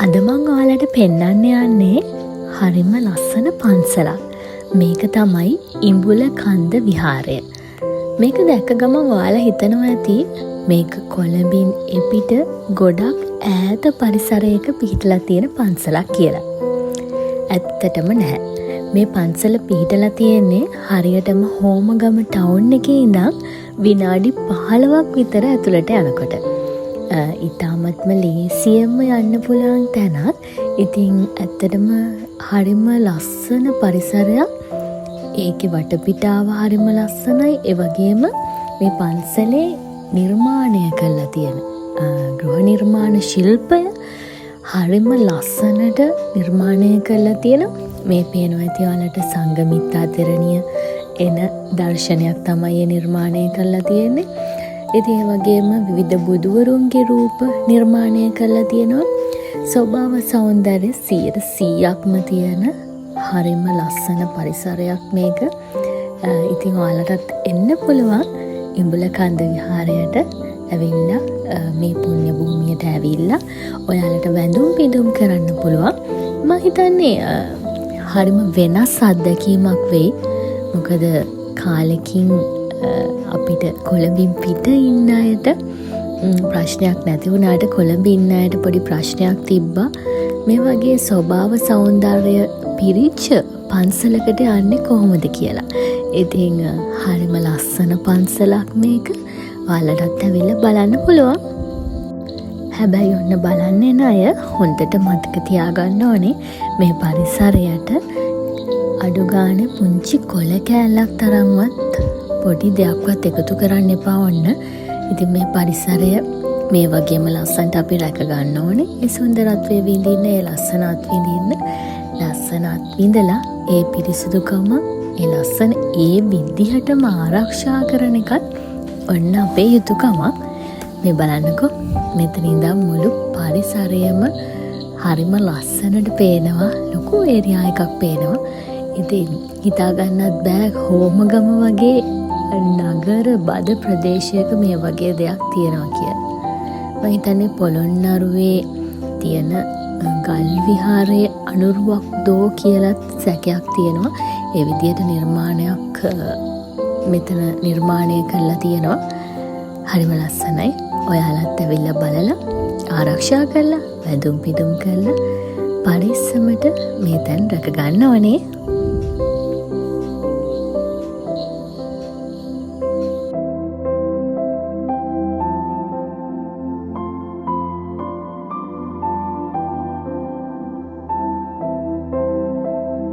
අද මං ඔයාලට පෙන්නන්න යන්නේ හරිම ලස්සන පන්සලක්. මේක තමයි ඉඹුල කන්ද විහාරය. මේක දැක්ක ගමන් ඔයාලා හිතනවා ඇති මේක කොළඹින් එපිට ගොඩක් ඈත පරිසරයක පිහිටලා තියෙන පන්සලක් කියලා. ඇත්තටම නැහැ. මේ පන්සල පිහිටලා තියෙන්නේ හරියටම හෝමගම ටවුන් එකේ ඉඳන් විනාඩි 15ක් විතර ඇතුළට යනකොට. ඉතාමත්ම ලේසියෙන්ම යන්න පුළුවන් තැනක්. ඉතින් ඇත්තටම හරිම ලස්සන පරිසරයක්. ඒකේ වටපිටාව හරිම ලස්සනයි. ඒ වගේම මේ පන්සලේ නිර්මාණය කරලා තියෙන ගෘහ නිර්මාණ ශිල්පය හරිම ලස්සනට නිර්මාණය කරලා තියෙන. මේ පේනවා ඇති ඔයාලට සංඝමිත්තා තෙරණිය එන දර්ශනයක් තමයි නිර්මාණය කරලා තියෙන්නේ. ඉතින් ඒ වගේම විවිධ බුදුවරුන්ගේ රූප නිර්මාණය කරලා තියෙනවා. ස්වභාව සෞන්දර්ය 100%ක්ම තියෙන හරිම ලස්සන පරිසරයක් මේක. ඉතින් ඔයාලටත් එන්න පුළුවන් ඉඹුල කන්ද විහාරයට ඇවිල්ලා මේ පුණ්‍ය භූමියට ඇවිල්ලා ඔයාලට වැඳුම් පිදුම් කරන්න පුළුවන්. මම හිතන්නේ හරිම වෙනස් අත්දැකීමක් වෙයි. මොකද කාලෙකින් අපිට කොළඹින් පිට ඉන්න අයට ප්‍රශ්නයක් නැති වුණාට කොළඹ ඉන්න අයට පොඩි ප්‍රශ්නයක් තිබ්බා. මේ වගේ ස්වභාව සෞන්දර්ය පිරිච්ච පන්සලකට යන්නේ කොහොමද කියලා. ඉතින් හරිම ලස්සන පන්සලක් මේක. ඔයාලටත් ඇවිල්ලා බලන්න පුළුවන්. හැබැයි ඔන්න බලන්න එන අය හොඳට මතක තියාගන්න ඕනේ මේ පරිසරයට අඩු ගානේ පුංචි කොළ කෑල්ලක් තරම්වත් පොඩි දෙයක්වත් එකතු කරන්න එපා ඔන්න. ඉතින් මේ පරිසරය මේ වගේම ලස්සනට අපි රැක ගන්න ඕනේ. ඒ සුන්දරත්වයේ විඳින්න, ඒ ලස්සනත් විඳින්න, ලස්සනත් විඳලා ඒ පිරිසිදුකම, ඒ ලස්සන ඒ විදිහටම ආරක්ෂා කරන එකත් ඔන්න අපේ යුතුයකමක්. මේ බලන්නකෝ මෙතන ඉඳන් මුළු පරිසරයම හරිම ලස්සනට පේනවා. ලොකු ඒරියා එකක් පේනවා. ඉතින් හිතා ගන්නත් බෑ හෝමගම වගේ නගර බද ප්‍රදේශයක මේ වගේ දෙයක් තියෙනවා කියලා. මම හිතන්නේ පොළොන්නරුවේ තියෙන ගල් විහාරයේ අනුරුවක් දෝ කියලත් සැකයක් තියෙනවා. ඒ විදිහට නිර්මාණයක් මෙතන නිර්මාණය කරලා තියෙනවා. හරිම ලස්සනයි. ඔයාලත් ඇවිල්ලා බලලා ආරක්ෂා කරලා වැඳුම් පිදුම් කරලා පරිස්සමට මේ තැන් රැක ගන්න ඕනේ.